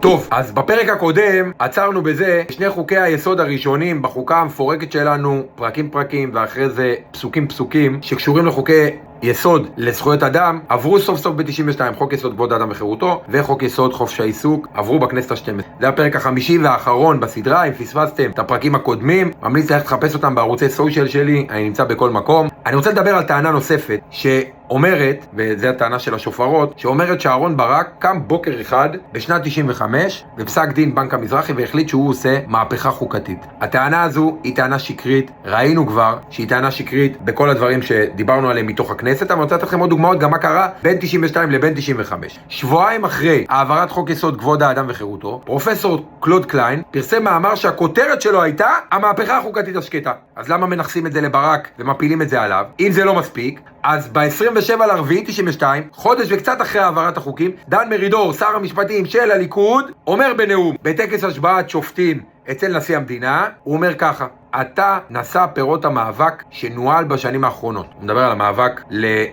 טוב, אז בפרק הקודם עצרנו בזה שני חוקי היסוד הראשונים בחוקה המפורקת שלנו, פרקים ואחרי זה פסוקים שקשורים לחוקי יסוד לזכויות אדם, עברו סוף סוף ב-92, חוק יסוד כבוד האדם וחירותו וחוק יסוד חופש העיסוק, עברו בכנסת ה-12. זה הפרק החמישי והאחרון בסדרה. אם פספסתם את הפרקים הקודמים, ממליץ ללכת לחפש אותם בערוצי סושיאל שלי, אני נמצא בכל מקום. אני רוצה לדבר על טענה נוספת שאומרת, וזו הטענה של השופרות, שאומרת שאהרון ברק קם בוקר אחד בשנת 95 בפסק דין בנק המזרחי והחליט שהוא עושה מהפכה חוקתית. הטענה הזו היא טענה שקרית, ראינו כבר שהיא טענה שקרית בכל הדברים שדיברנו עליהם מתוך הכנסת, אבל אני רוצה לתת לכם עוד דוגמאות גם מה קרה בין 92 לבין 95. שבועיים אחרי העברת חוק יסוד כבוד האדם וחירותו, פרופסור קלוד קליין פרסם מאמר שהכותרת שלו הייתה המהפכה החוקתית השקטה. אז למה מנחסים את זה לברק ומפילים את זה עליו? אם זה לא מספיק, אז ב-27 לארבעי 92, חודש וקצת אחרי העברת החוקים, דן מרידור, שר המשפטים של הליכוד, אומר בנאום בטקס השבעת שופטים אצל נשיא המדינה, הוא אומר ככה: אתה נשא פירות המאבק שנוהל בשנים האחרונות. הוא מדבר על המאבק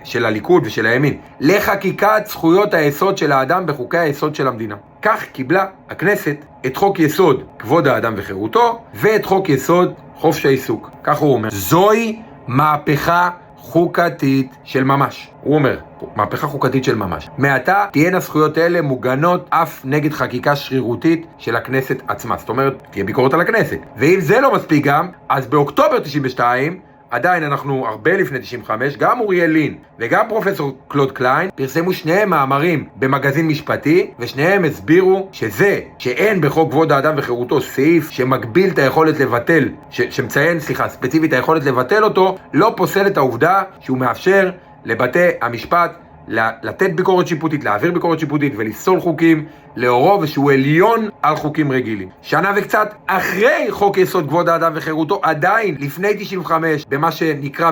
של הליכוד ושל הימין לחקיקת זכויות היסוד של האדם בחוקי היסוד של המדינה. כך קיבלה הכנסת את חוק יסוד כבוד האדם וחירותו ואת חוק יסוד חופש העיסוק. כך הוא אומר. זוהי מהפכה חוקתית של ממש. הוא אומר, מהפכה חוקתית של ממש. מעתה תהיינה זכויות אלה מוגנות אף נגד חקיקה שרירותית של הכנסת עצמה. זאת אומרת, תהיה ביקורת על הכנסת. ואם זה לא מספיק גם, אז באוקטובר 92, עדיין אנחנו הרבה לפני 95, גם אוריאל לין וגם פרופסור קלוד קליין פרסמו שניהם מאמרים במגזין משפטי, ושניהם הסבירו שזה שאין בחוק כבוד האדם וחירותו סעיף שמגביל את היכולת לבטל, שמציין ספציפית היכולת לבטל אותו, לא פוסל את העובדה שהוא מאפשר לבתי המשפט לתת ביקורת שיפוטית, להעביר ביקורת שיפוטית ולפסול חוקים לאורו, ושהוא עליון על חוקים רגילים. שנה וקצת אחרי חוק יסוד כבוד האדם וחירותו, עדיין לפני 95, במה שנקרא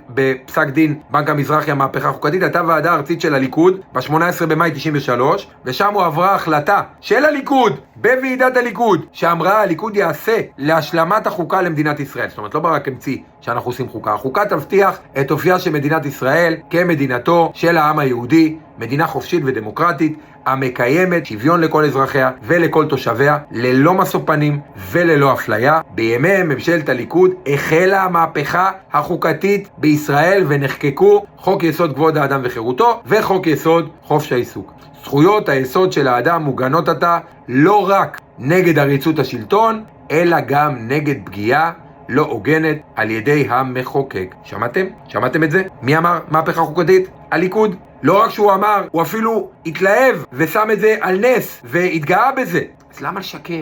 בפסק דין בנק המזרחי המהפכה החוקתית, הייתה ועדה ארצית של הליכוד ב-18 במאי 93, ושם הוא עברה החלטה של הליכוד בוועידת הליכוד שאמרה הליכוד יעשה להשלמת החוקה למדינת ישראל. זאת אומרת, לא רק המציא שאנחנו עושים חוקה. החוקה תבטיח את אופייה של מדינת ישראל כמדינתו של העם היהודי, מדינה חופשית ודמוקרטית המקיימת שוויון לכל אזרחיה ולכל תושביה ללא משוא פנים וללא אפליה. בימי ממשלת הליכוד החלה המהפכה החוקתית בישראל ונחקקו חוק יסוד כבוד האדם וחירותו וחוק יסוד חופש העיסוק. זכויות היסוד של האדם מוגנות עתה לא רק נגד עריצות השלטון, אלא גם נגד פגיעה לא הוגנת על ידי המחוקק. שמעתם? שמעתם את זה? מי אמר מהפכה חוקתית? הליכוד. לא רק שהוא אמר, הוא אפילו התלהב ושם את זה על נס והתגאה בזה. אז למה לשקר?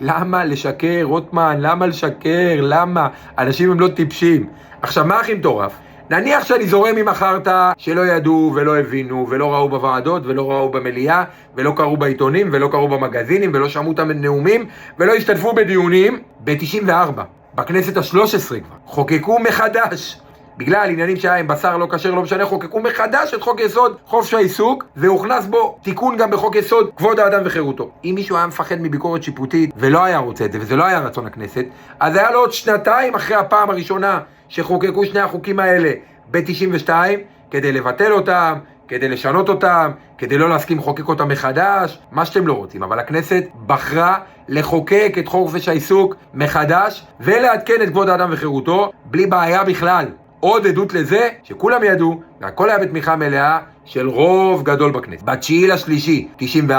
למה לשקר, רוטמן? למה לשקר? למה? אנשים הם לא טיפשים. עכשיו, מה הכי מטורף? נניח שאני זורם עם החרטה שלא ידעו ולא הבינו ולא ראו בוועדות ולא ראו במליאה ולא קראו בעיתונים ולא קראו במגזינים ולא שמעו אותם בנאומים ולא השתתפו בדיונים. ב-94 בכנסת ה-13 כבר חוקקו מחדש, בגלל עניינים שהיה עם בשר לא כשר לא משנה, חוקקו מחדש את חוק יסוד חופש העיסוק, והוכנס בו תיקון גם בחוק יסוד כבוד האדם וחירותו. אם מישהו היה מפחד מביקורת שיפוטית ולא היה רוצה את זה, וזה לא היה רצון הכנסת, אז היה לו עוד שנתיים אחרי הפעם הראשונה שחוקקו שני החוקים האלה ב-92 כדי לבטל אותם, כדי לשנות אותם, כדי לא להסכים לחוקק אותם מחדש, מה שאתם לא רוצים. אבל הכנסת בחרה לחוקק את חוק חופש העיסוק מחדש ולעדכן את כבוד האדם וחירותו בלי בעיה בכלל. עוד עדות לזה שכולם ידעו, והכל היה בתמיכה מלאה של רוב גדול בכנסת. ב9/3/94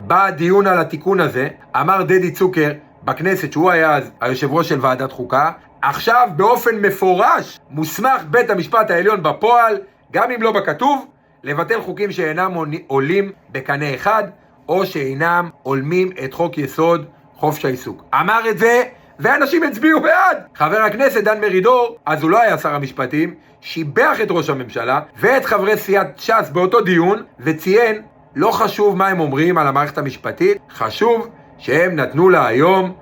בא הדיון על התיקון הזה, אמר דדי צוקר בכנסת, שהוא היה אז היושב ראש של ועדת חוקה, עכשיו באופן מפורש מוסמך בית המשפט העליון בפועל, גם אם לא בכתוב, לבטל חוקים שאינם עולים בקנה אחד, או שאינם עולמים את חוק יסוד חופש העיסוק. אמר את זה, ואנשים הצביעו בעד. חבר הכנסת דן מרידור, אז הוא לא היה שר המשפטים, שיבח את ראש הממשלה ואת חברי סיעת ש"ס באותו דיון, וציין, לא חשוב מה הם אומרים על המערכת המשפטית, חשוב שהם נתנו לה היום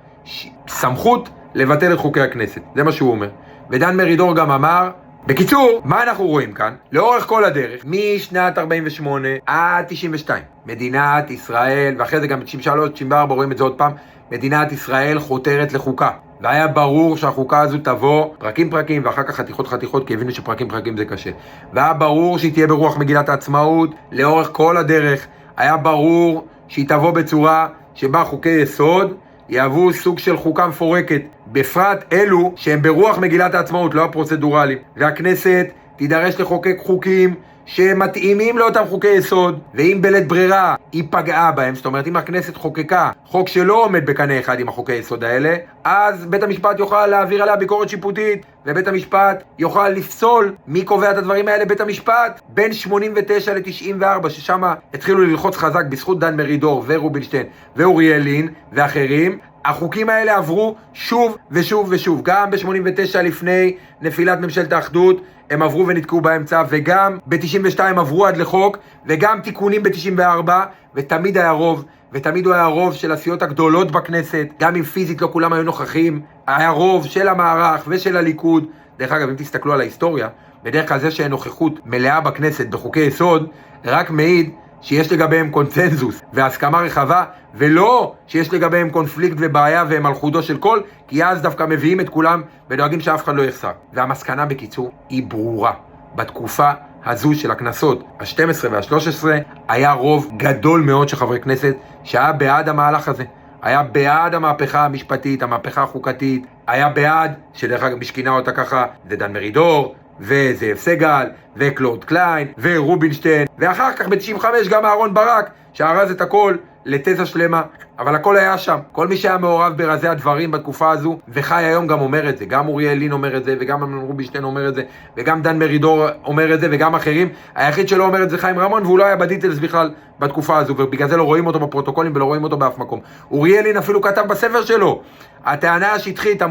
סמכות לבטל את חוקי הכנסת. זה מה שהוא אומר. ודן מרידור גם אמר, בקיצור, מה אנחנו רואים כאן? לאורך כל הדרך, משנת 48 עד 92, מדינת ישראל, ואחרי זה גם ב-93, 94, רואים את זה עוד פעם, מדינת ישראל חותרת לחוקה. והיה ברור שהחוקה הזו תבוא פרקים ואחר כך חתיכות, כי הבינו שפרקים זה קשה. והיה ברור שהיא תהיה ברוח מגילת העצמאות לאורך כל הדרך. היה ברור שהיא תבוא בצורה שבה חוקי יסוד יהוו סוג של חוקה מפורקת, בפרט אלו שהם ברוח מגילת העצמאות, לא הפרוצדורליים. והכנסת תידרש לחוקק חוקים שמתאימים לאותם חוקי יסוד, ואם בלית ברירה היא פגעה בהם, זאת אומרת אם הכנסת חוקקה חוק שלא עומד בקנה אחד עם החוקי יסוד האלה, אז בית המשפט יוכל להעביר עליה ביקורת שיפוטית, ובית המשפט יוכל לפסול. מי קובע את הדברים האלה? בית המשפט. בין 89 ל-94, ששם התחילו ללחוץ חזק בזכות דן מרידור ורובינשטיין ואוריאל לין ואחרים, החוקים האלה עברו שוב ושוב ושוב. גם ב-89 לפני נפילת ממשלת האחדות הם עברו ונתקעו באמצע, וגם ב-92 עברו עד לחוק, וגם תיקונים ב-94, ותמיד היה רוב, ותמיד הוא היה רוב של הסיעות הגדולות בכנסת, גם אם פיזית לא כולם היו נוכחים, היה רוב של המערך ושל הליכוד. דרך אגב, אם תסתכלו על ההיסטוריה, בדרך כלל זה שאין נוכחות מלאה בכנסת בחוקי יסוד, רק מעיד שיש לגביהם קונצנזוס והסכמה רחבה, ולא שיש לגביהם קונפליקט ובעיה והם על חודו של כל, כי אז דווקא מביאים את כולם ודואגים שאף אחד לא יחסר. והמסקנה בקיצור היא ברורה. בתקופה הזו של הכנסות ה-12 וה-13 היה רוב גדול מאוד של חברי כנסת שהיה בעד המהלך הזה. היה בעד המהפכה המשפטית, המהפכה החוקתית, היה בעד, שדרך אגב משכינה אותה ככה, זה דן מרידור, וזאב סגל, וקלוד קליין, ורובינשטיין, ואחר כך ב-95 גם אהרון ברק, שארז את הכל לתזה שלמה, אבל הכל היה שם. כל מי שהיה מעורב ברזי הדברים בתקופה הזו, וחי היום גם אומר את זה, גם אוריאל לין אומר את זה, וגם רובינשטיין אומר את זה, וגם דן מרידור אומר את זה, וגם אחרים. היחיד שלא אומר את זה חיים רמון, והוא לא היה בדיטלס בכלל בתקופה הזו, ובגלל זה לא רואים אותו בפרוטוקולים ולא רואים אותו באף מקום. אוריאל לין אפילו כתב בספר שלו, הטענה השטחית,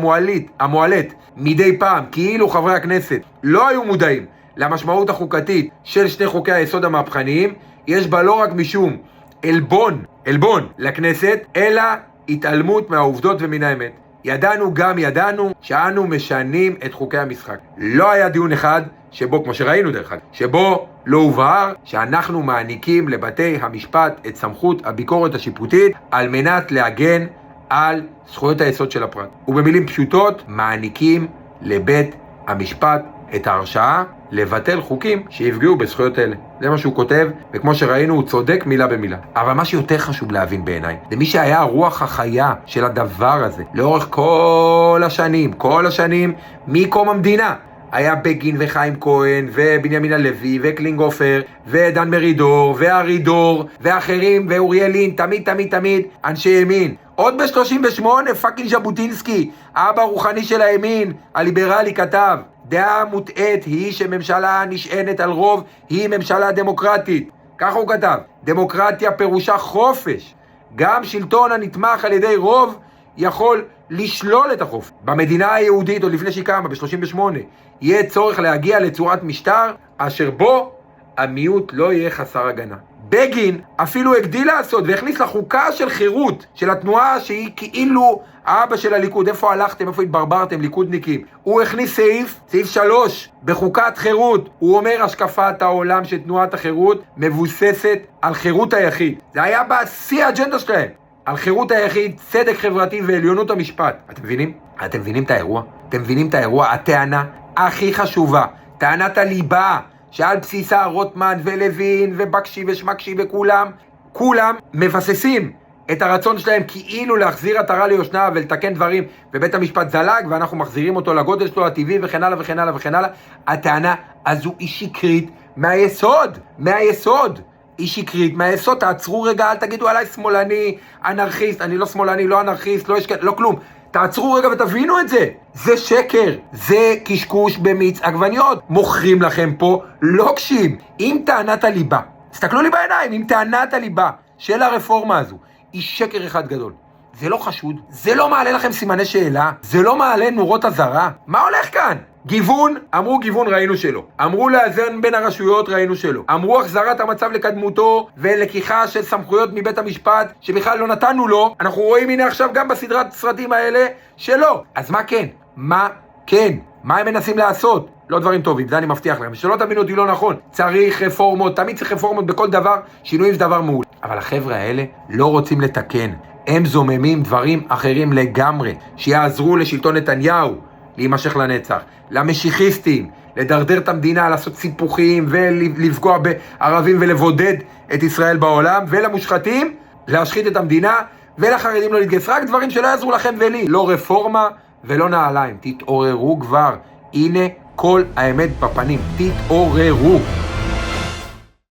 המועלת, מדי פעם, כאילו חברי הכנסת לא היו מודעים למשמעות החוקתית של שני חוקי היסוד המהפכניים, יש בה לא רק משום אלבון לכנסת, אלא התעלמות מהעובדות ומן האמת. ידענו שאנו משנים את חוקי המשחק. לא היה דיון אחד שבו, כמו שראינו דרך אגב, שבו לא הובהר שאנחנו מעניקים לבתי המשפט את סמכות הביקורת השיפוטית על מנת להגן על זכויות היסוד של הפרט. ובמילים פשוטות, מעניקים לבית המשפט את ההרשאה לבטל חוקים שיפגעו בזכויות אלה. זה מה שהוא כותב, וכמו שראינו הוא צודק מילה במילה. אבל מה שיותר חשוב להבין בעיניי, זה מי שהיה הרוח החיה של הדבר הזה לאורך כל השנים מקום המדינה. היה בגין וחיים כהן ובנימין הלוי וקלינגופר ודן מרידור וארידור ואחרים ואוריאל לין, תמיד אנשי ימין. עוד ב-38 פאקינג ז'בוטינסקי, האבא הרוחני של הימין הליברלי, כתב: דעה מוטעת היא שממשלה נשענת על רוב היא ממשלה דמוקרטית. ככה הוא כתב. דמוקרטיה פירושה חופש. גם שלטון הנתמך על ידי רוב יכול לשלול את החופש. במדינה היהודית, עוד לפני שהיא קמה, ב-38, יהיה צורך להגיע לצורת משטר אשר בו המיעוט לא יהיה חסר הגנה. בגין אפילו הגדיל לעשות והכניס לחוקה של חירות של התנועה שהיא כאילו האבא של הליכוד. איפה הלכתם? איפה התברברתם ליכודניקים? הוא הכניס סעיף 3 בחוקת חירות. הוא אומר השקפת העולם של תנועת החירות מבוססת על חירות היחיד. זה היה בשיא האג'נדה שלהם. על חירות היחיד, צדק חברתי ועליונות המשפט. אתם מבינים? אתם מבינים את האירוע? אתם מבינים את האירוע? הטענה הכי חשובה, טענת הליבה, שעל בסיסה רוטמן ולוין ובקשי ושמקשי וכולם מבססים את הרצון שלהם כאילו להחזיר עטרה ליושנה ולתקן דברים, ובית המשפט זלג ואנחנו מחזירים אותו לגודל שלו הטבעי וכן הלאה וכן הלאה וכן הלאה. הטענה הזו היא שקרית מהיסוד. היא שקרית מהיסוד. תעצרו רגע, אל תגידו עליי שמאלני, אנרכיסט. אני לא שמאלני, לא אנרכיסט, לא כלום. תעצרו רגע ותבינו את זה. זה שקר, זה קשקוש במיץ עגבניות. מוכרים לכם פה לוקשים. אם טענת הליבה, תסתכלו לי בעיניים, אם טענת הליבה של הרפורמה הזו היא שקר אחד גדול, זה לא חשוד, זה לא מעלה לכם סימני שאלה, זה לא מעלה נורות אזהרה. מה הולך כאן? גיוון, אמרו גיוון, ראינו שלא. אמרו לאזן בין הרשויות, ראינו שלא. אמרו החזרת המצב לקדמותו ולקיחה של סמכויות מבית המשפט שבכלל לא נתנו לו. אנחנו רואים הנה עכשיו גם בסדרת סרטים האלה שלא. אז מה כן? מה הם מנסים לעשות? לא דברים טובים, זה אני מבטיח לכם. שלא תבינו אותי לא נכון. צריך רפורמות, תמיד צריך רפורמות בכל דבר. שינויים זה דבר מעולה. אבל החבר'ה האלה לא רוצים לתקן. הם זוממים דברים אחרים לגמרי, שיעזרו לשלטון נתניהו להימשך לנצח, למשיחיסטים לדרדר את המדינה, לעשות סיפוחים ולפגוע בערבים ולבודד את ישראל בעולם, ולמושחתים להשחית את המדינה ולחרדים לא להתגייס, רק דברים שלא יעזרו לכם ולי, לא רפורמה ולא נעליים. תתעוררו כבר, הנה כל האמת בפנים, תתעוררו.